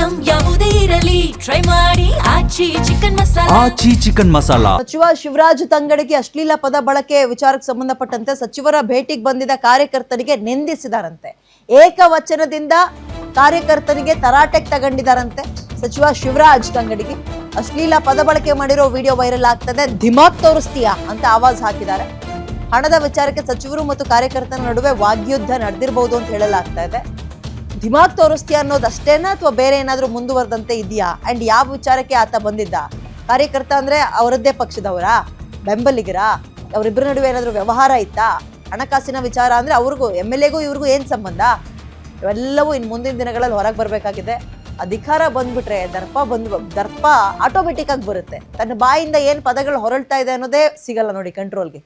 Item ಯಾವುದೇ ಇರಲಿ try ಮಾಡಿ ಆಚಿ ಚಿಕನ್ ಮಸಾಲಾ. ಸಚಿವ ಶಿವರಾಜ್ ತಂಗಡಗಿ ಅಶ್ಲೀಲ ಪದ ಬಳಕೆ ವಿಚಾರಕ್ಕೆ ಸಂಬಂಧಪಟ್ಟಂತೆ ಸಚಿವರ ಭೇಟಿಗೆ ಬಂದಿದ್ದ ಕಾರ್ಯಕರ್ತನಿಗೆ ನಿಂದಿಸಿದಾರಂತೆ. ಏಕವಚನದಿಂದ ಕಾರ್ಯಕರ್ತನಿಗೆ ತರಾಟೆಗೆ ತಗೊಂಡಿದ್ದಾರಂತೆ. ಸಚಿವ ಶಿವರಾಜ್ ತಂಗಡಗಿ ಅಶ್ಲೀಲ ಪದ ಬಳಕೆ ಮಾಡಿರೋ ವಿಡಿಯೋ ವೈರಲ್ ಆಗ್ತದೆ. ದಿಮಾಗ್ ತೋರಿಸ್ತೀಯಾ ಅಂತ ಆವಾಜ್ ಹಾಕಿದ್ದಾರೆ. ಹಣದ ವಿಚಾರಕ್ಕೆ ಸಚಿವರು ಮತ್ತು ಕಾರ್ಯಕರ್ತರ ನಡುವೆ ವಾಗ್ಯುದ್ಧ ನಡೆದಿರಬಹುದು ಅಂತ ಹೇಳಲಾಗ್ತಾ ಇದೆ. ದಿಮಾಗ್ ತೋರಿಸ್ತೀಯಾ ಅನ್ನೋದಷ್ಟೇನಾ ಅಥವಾ ಬೇರೆ ಏನಾದರೂ ಮುಂದುವರೆದಂತೆ ಇದೆಯಾ? ಅಂಡ್ ಯಾವ ವಿಚಾರಕ್ಕೆ ಆತ ಬಂದಿದ್ದ? ಕಾರ್ಯಕರ್ತ ಅಂದ್ರೆ ಅವರದ್ದೇ ಪಕ್ಷದವರಾ, ಬೆಂಬಲಿಗರಾ? ಅವರಿಬ್ಬರ ನಡುವೆ ಏನಾದರೂ ವ್ಯವಹಾರ ಇತ್ತಾ? ಹಣಕಾಸಿನ ವಿಚಾರ ಅಂದ್ರೆ ಅವ್ರಿಗೂ MLAಗೂ ಇವ್ರಿಗೂ ಏನ್ ಸಂಬಂಧ? ಇವೆಲ್ಲವೂ ಇನ್ನು ಮುಂದಿನ ದಿನಗಳಲ್ಲಿ ಹೊರಗೆ ಬರಬೇಕಾಗಿದೆ. ಅಧಿಕಾರ ಬಂದ್ಬಿಟ್ರೆ ದರ್ಪ ಆಟೋಮೆಟಿಕ್ ಆಗಿ ಬರುತ್ತೆ. ತನ್ನ ಬಾಯಿಂದ ಏನ್ ಪದಗಳು ಹೊರಳ್ತಾ ಇದೆ ಅನ್ನೋದೇ ಸಿಗಲ್ಲ ನೋಡಿ ಕಂಟ್ರೋಲ್ಗೆ.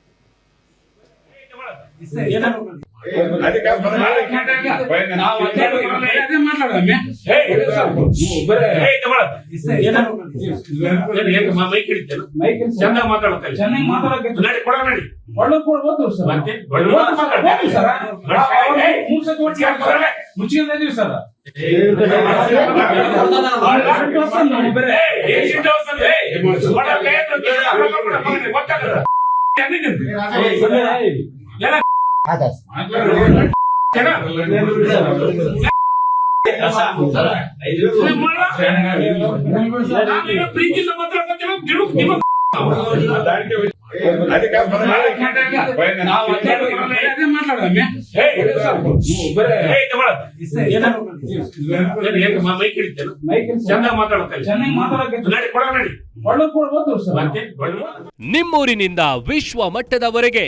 ನಿಮ್ಮೂರಿನಿಂದ ವಿಶ್ವ ಮಟ್ಟದವರೆಗೆ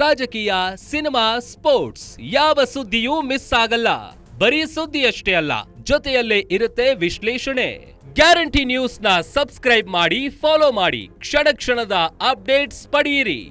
ರಾಜಕೀಯ, ಸಿನಿಮಾ, ಸ್ಪೋರ್ಟ್ಸ್ ಯಾವ ಸುದ್ದಿಯೂ ಮಿಸ್ ಆಗಲ್ಲ. ಬರೀ ಸುದ್ದಿಯಷ್ಟೇ ಅಲ್ಲ, ಜೊತೆಯಲ್ಲೇ ಇರುತ್ತೆ ವಿಶ್ಲೇಷಣೆ. ಗ್ಯಾರಂಟಿ ನ್ಯೂಸ್ ನ ಸಬ್ಸ್ಕ್ರೈಬ್ ಮಾಡಿ, ಫಾಲೋ ಮಾಡಿ, ಕ್ಷಣ ಕ್ಷಣದ ಅಪ್ಡೇಟ್ಸ್ ಪಡೆಯಿರಿ.